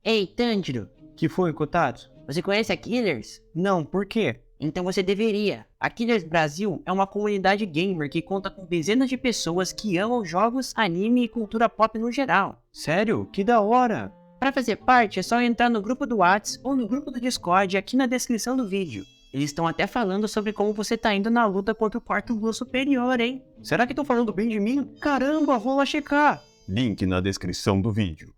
Ei, Tanjiro, Que foi, Kotatsu? você conhece a Killers? Não, por quê? Então você deveria. A Killers Brasil é uma comunidade gamer que conta com dezenas de pessoas que amam jogos, anime e cultura pop no geral. Sério? Que da hora! Para fazer parte é só entrar no grupo do Whats ou no grupo do Discord aqui na descrição do vídeo. Eles estão até falando sobre como você tá indo na luta contra o quarto Lua Superior, hein? Será que estão falando bem de mim? Caramba, vou lá checar! Link na descrição do vídeo.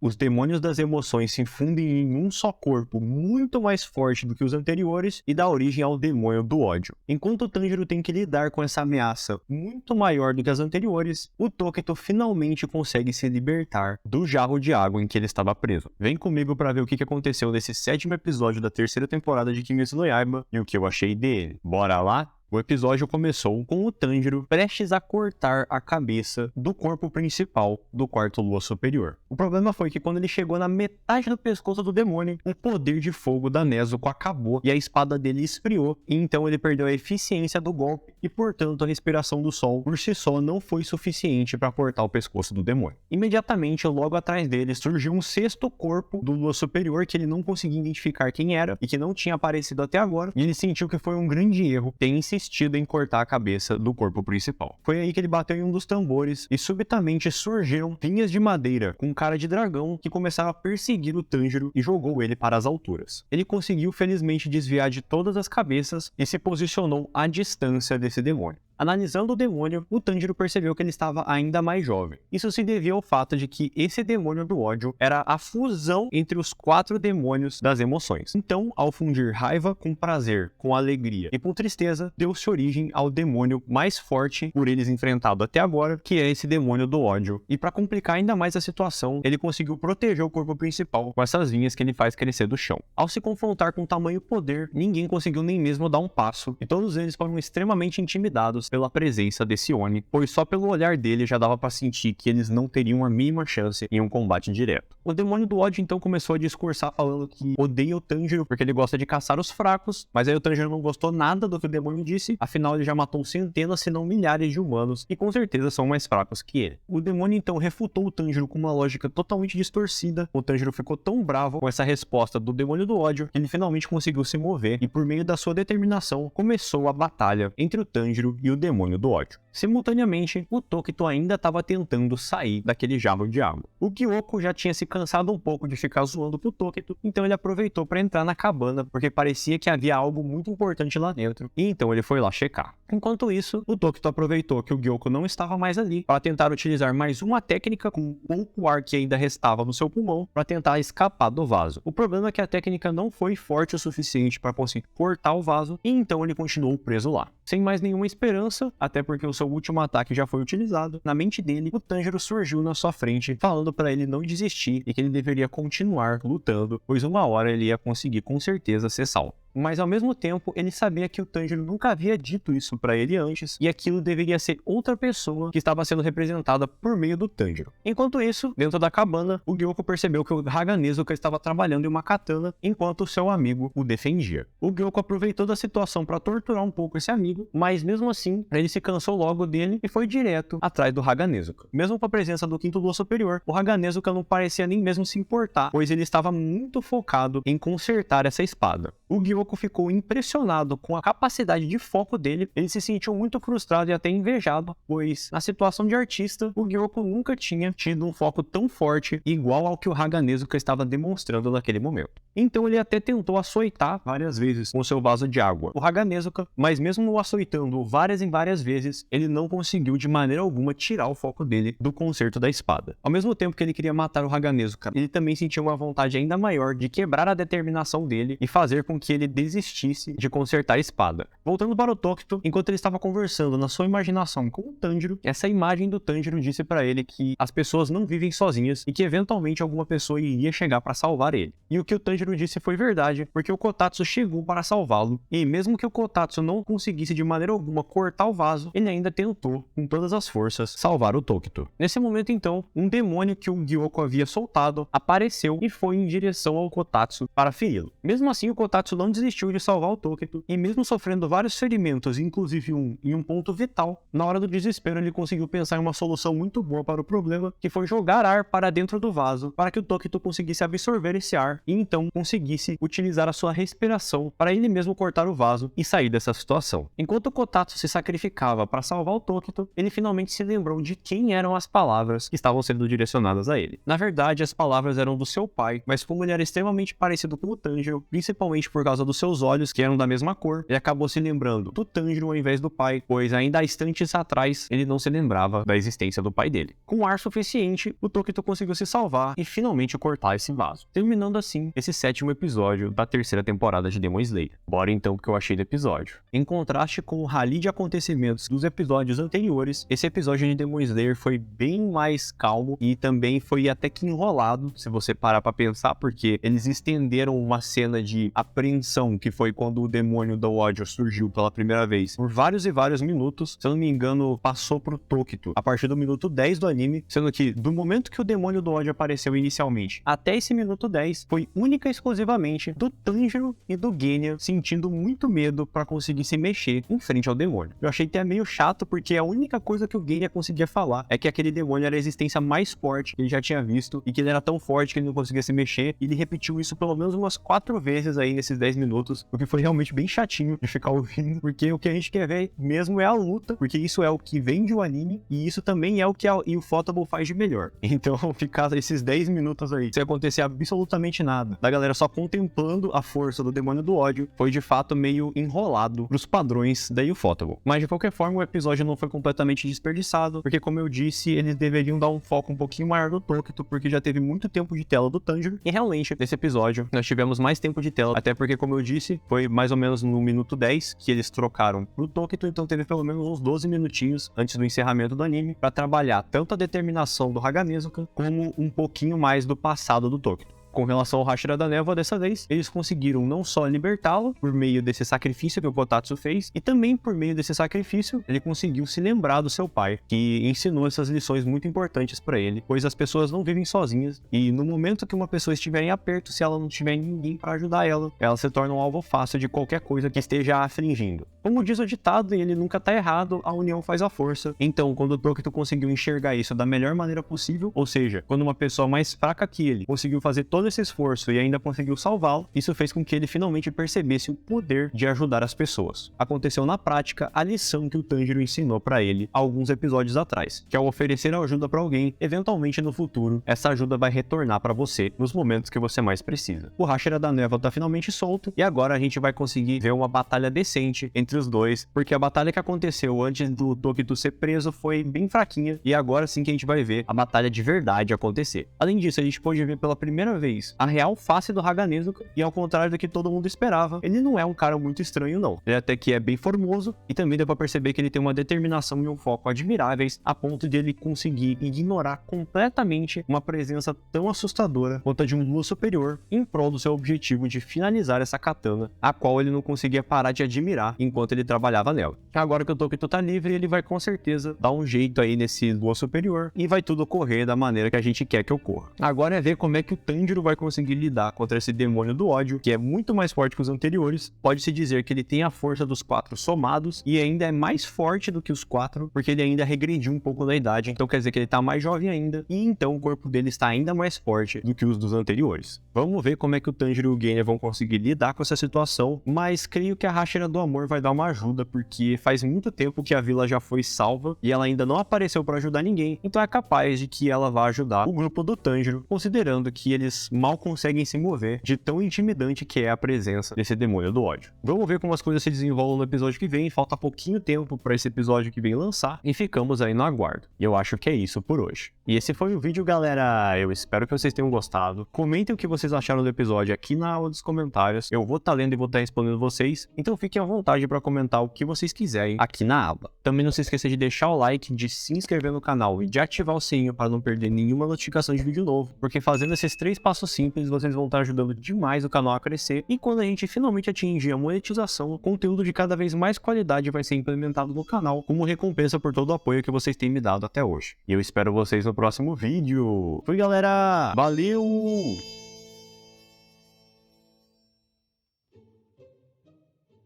Os demônios das emoções se fundem em um só corpo muito mais forte do que os anteriores e dá origem ao demônio do ódio. Enquanto o Tanjiro tem que lidar com essa ameaça muito maior do que as anteriores, o Tokito finalmente consegue se libertar do jarro de água em que ele estava preso. Vem comigo para ver o que aconteceu nesse 7º episódio da 3ª temporada de Kimetsu no Yaiba e o que eu achei dele. Bora lá? O episódio começou com o Tanjiro prestes a cortar a cabeça do corpo principal do quarto Lua Superior. O problema foi que quando ele chegou na metade do pescoço do demônio, o poder de fogo da Nezuko acabou e a espada dele esfriou, e então ele perdeu a eficiência do golpe e, portanto, a respiração do sol por si só não foi suficiente para cortar o pescoço do demônio. Imediatamente, logo atrás dele, surgiu um 6º corpo do Lua Superior que ele não conseguia identificar quem era e que não tinha aparecido até agora, e ele sentiu que foi um grande erro ter insistido em cortar a cabeça do corpo principal. Foi aí que ele bateu em um dos tambores e subitamente surgiram vinhas de madeira com cara de dragão que começaram a perseguir o Tanjiro e jogou ele para as alturas. Ele conseguiu felizmente desviar de todas as cabeças e se posicionou à distância desse demônio. Analisando o demônio, o Tanjiro percebeu que ele estava ainda mais jovem. Isso se devia ao fato de que esse demônio do ódio era a fusão entre os 4 demônios das emoções. Então, ao fundir raiva com prazer, com alegria e com tristeza, deu-se origem ao demônio mais forte por eles enfrentado até agora, que é esse demônio do ódio. E para complicar ainda mais a situação, ele conseguiu proteger o corpo principal com essas vinhas que ele faz crescer do chão. Ao se confrontar com tamanho poder, ninguém conseguiu nem mesmo dar um passo, e todos eles foram extremamente intimidados pela presença desse Oni, pois só pelo olhar dele já dava para sentir que eles não teriam a mínima chance em um combate direto. O demônio do ódio então começou a discursar falando que odeia o Tanjiro porque ele gosta de caçar os fracos, mas aí o Tanjiro não gostou nada do que o demônio disse, afinal ele já matou centenas se não milhares de humanos e com certeza são mais fracos que ele. O demônio então refutou o Tanjiro com uma lógica totalmente distorcida. O Tanjiro ficou tão bravo com essa resposta do demônio do ódio que ele finalmente conseguiu se mover e por meio da sua determinação começou a batalha entre o Tanjiro e o demônio do ódio. Simultaneamente, o Tokito ainda estava tentando sair daquele jarro de água. O Gyoko já tinha se cansado um pouco de ficar zoando pro Tokito, então ele aproveitou para entrar na cabana, porque parecia que havia algo muito importante lá dentro, e então ele foi lá checar. Enquanto isso, o Tokito aproveitou que o Gyoko não estava mais ali para tentar utilizar mais uma técnica com pouco ar que ainda restava no seu pulmão para tentar escapar do vaso. O problema é que a técnica não foi forte o suficiente para conseguir cortar o vaso, e então ele continuou preso lá. Sem mais nenhuma esperança, até porque o seu último ataque já foi utilizado, na mente dele, o Tanjiro surgiu na sua frente, falando para ele não desistir e que ele deveria continuar lutando, pois uma hora ele ia conseguir com certeza ser salvo. Mas ao mesmo tempo, ele sabia que o Tanjiro nunca havia dito isso pra ele antes, e aquilo deveria ser outra pessoa que estava sendo representada por meio do Tanjiro. Enquanto isso, dentro da cabana, o Gyoko percebeu que o Haga Nezuka estava trabalhando em uma katana, enquanto seu amigo o defendia. O Gyoko aproveitou da situação para torturar um pouco esse amigo, mas mesmo assim, ele se cansou logo dele e foi direto atrás do Haga Nezuka. Mesmo com a presença do quinto Lua Superior, o Haga Nezuka não parecia nem mesmo se importar, pois ele estava muito focado em consertar essa espada. O Gyoko ficou impressionado com a capacidade de foco dele, ele se sentiu muito frustrado e até invejado, pois na situação de artista, o Gyoko nunca tinha tido um foco tão forte igual ao que o Haga Nezuka estava demonstrando naquele momento. Então ele até tentou açoitar várias vezes com seu vaso de água o Haga Nezuka, mas mesmo o açoitando várias e várias vezes, ele não conseguiu de maneira alguma tirar o foco dele do conserto da espada. Ao mesmo tempo que ele queria matar o Haga Nezuka, ele também sentiu uma vontade ainda maior de quebrar a determinação dele e fazer com que ele desistisse de consertar a espada. Voltando para o Tokito, enquanto ele estava conversando na sua imaginação com o Tanjiro, essa imagem do Tanjiro disse para ele que as pessoas não vivem sozinhas e que eventualmente alguma pessoa iria chegar para salvar ele. E o que o Tanjiro disse foi verdade, porque o Kotatsu chegou para salvá-lo, e mesmo que o Kotatsu não conseguisse de maneira alguma cortar o vaso, ele ainda tentou, com todas as forças, salvar o Tokito. Nesse momento então, um demônio que o Gyoko havia soltado apareceu e foi em direção ao Kotatsu para feri-lo. Mesmo assim, o Kotatsu não desistiu de salvar o Tokito, e mesmo sofrendo vários ferimentos, inclusive em um ponto vital, na hora do desespero ele conseguiu pensar em uma solução muito boa para o problema, que foi jogar ar para dentro do vaso, para que o Tokito conseguisse absorver esse ar, e então conseguisse utilizar a sua respiração para ele mesmo cortar o vaso e sair dessa situação. Enquanto o Kotatsu se sacrificava para salvar o Tokito, ele finalmente se lembrou de quem eram as palavras que estavam sendo direcionadas a ele. Na verdade, as palavras eram do seu pai, mas como ele era extremamente parecido com o Tanjiro, principalmente por causa dos seus olhos, que eram da mesma cor, ele acabou se lembrando do Tanjiro ao invés do pai, pois ainda há instantes atrás ele não se lembrava da existência do pai dele. Com ar suficiente, o Tokito conseguiu se salvar e finalmente cortar esse vaso, terminando assim esse 7º episódio da 3ª temporada de Demon Slayer. Bora então pro que eu achei do episódio. Em contraste com o rally de acontecimentos dos episódios anteriores, esse episódio de Demon Slayer foi bem mais calmo e também foi até que enrolado, se você parar pra pensar, porque eles estenderam uma cena de apreensão, que foi quando o demônio do ódio surgiu pela primeira vez, por vários e vários minutos. Se eu não me engano, passou pro Tokito a partir do minuto 10 do anime, sendo que do momento que o demônio do ódio apareceu inicialmente até esse minuto 10, foi única e exclusivamente do Tanjiro e do Genya sentindo muito medo pra conseguir se mexer em frente ao demônio. Eu achei até meio chato, porque a única coisa que o Genya conseguia falar é que aquele demônio era a existência mais forte que ele já tinha visto, e que ele era tão forte que ele não conseguia se mexer, e ele repetiu isso pelo menos umas 4 vezes aí nesses 10 minutos, o que foi realmente bem chatinho de ficar ouvindo, porque o que a gente quer ver mesmo é a luta, porque isso é o que vende o anime, e isso também é o que o Ufotable faz de melhor. Então ficar esses 10 minutos aí sem acontecer absolutamente nada, da galera só contemplando a força do demônio do ódio, foi de fato meio enrolado pros padrões da Ufotable. Mas de qualquer forma o episódio não foi completamente desperdiçado, porque como eu disse, eles deveriam dar um foco um pouquinho maior no Tokito, porque já teve muito tempo de tela do Tanjiro, e realmente nesse episódio nós tivemos mais tempo de tela, até porque como eu disse, foi mais ou menos no minuto 10 que eles trocaram pro Tokito, então teve pelo menos uns 12 minutinhos antes do encerramento do anime para trabalhar tanto a determinação do Haganezuka como um pouquinho mais do passado do Tokito. Com relação ao Hashira da Névoa, dessa vez, eles conseguiram não só libertá-lo por meio desse sacrifício que o Kotatsu fez, e também por meio desse sacrifício, ele conseguiu se lembrar do seu pai, que ensinou essas lições muito importantes para ele, pois as pessoas não vivem sozinhas, e no momento que uma pessoa estiver em aperto, se ela não tiver ninguém para ajudar ela se torna um alvo fácil de qualquer coisa que esteja a afligindo. Como diz o ditado, e ele nunca tá errado, a união faz a força. Então, quando o Tokito conseguiu enxergar isso da melhor maneira possível, ou seja, quando uma pessoa mais fraca que ele conseguiu fazer todo esse esforço e ainda conseguiu salvá-lo, isso fez com que ele finalmente percebesse o poder de ajudar as pessoas. Aconteceu na prática a lição que o Tanjiro ensinou pra ele alguns episódios atrás, que ao oferecer ajuda pra alguém, eventualmente no futuro, essa ajuda vai retornar pra você nos momentos que você mais precisa. O Hashira da Névoa tá finalmente solto, e agora a gente vai conseguir ver uma batalha decente entre os dois, porque a batalha que aconteceu antes do Tokito ser preso foi bem fraquinha, e agora sim que a gente vai ver a batalha de verdade acontecer. Além disso, a gente pôde ver pela primeira vez a real face do Haganezuka, e ao contrário do que todo mundo esperava, ele não é um cara muito estranho não. Ele até que é bem formoso, e também deu pra perceber que ele tem uma determinação e um foco admiráveis, a ponto de ele conseguir ignorar completamente uma presença tão assustadora quanto a de um Lua superior, em prol do seu objetivo de finalizar essa katana, a qual ele não conseguia parar de admirar enquanto ele trabalhava nela. Agora que o Tokito tá livre, ele vai com certeza dar um jeito aí nesse Lua superior, e vai tudo ocorrer da maneira que a gente quer que ocorra. Agora é ver como é que o Tanjiro vai conseguir lidar contra esse demônio do ódio, que é muito mais forte que os anteriores. Pode-se dizer que ele tem a força dos 4 somados, e ainda é mais forte do que os 4, porque ele ainda regrediu um pouco na idade, então quer dizer que ele tá mais jovem ainda, e então o corpo dele está ainda mais forte do que os dos anteriores. Vamos ver como é que o Tanjiro e o Genya vão conseguir lidar com essa situação, mas creio que a Hashira do Amor vai dar uma ajuda, porque faz muito tempo que a vila já foi salva, e ela ainda não apareceu para ajudar ninguém, então é capaz de que ela vá ajudar o grupo do Tanjiro, considerando que eles mal conseguem se mover de tão intimidante que é a presença desse demônio do ódio. Vamos ver como as coisas se desenrolam no episódio que vem, falta pouquinho tempo para esse episódio que vem lançar, e ficamos aí no aguardo. E eu acho que é isso por hoje. E esse foi o vídeo, galera. Eu espero que vocês tenham gostado. Comentem o que vocês acharam do episódio aqui na aba dos comentários. Eu vou estar lendo e vou estar respondendo vocês, então fiquem à vontade para comentar o que vocês quiserem aqui na aba. Também não se esqueça de deixar o like, de se inscrever no canal e de ativar o sininho para não perder nenhuma notificação de vídeo novo, porque fazendo esses 3 passos simples, vocês vão estar ajudando demais o canal a crescer, e quando a gente finalmente atingir a monetização, o conteúdo de cada vez mais qualidade vai ser implementado no canal, como recompensa por todo o apoio que vocês têm me dado até hoje. E eu espero vocês no próximo vídeo. Fui, galera! Valeu!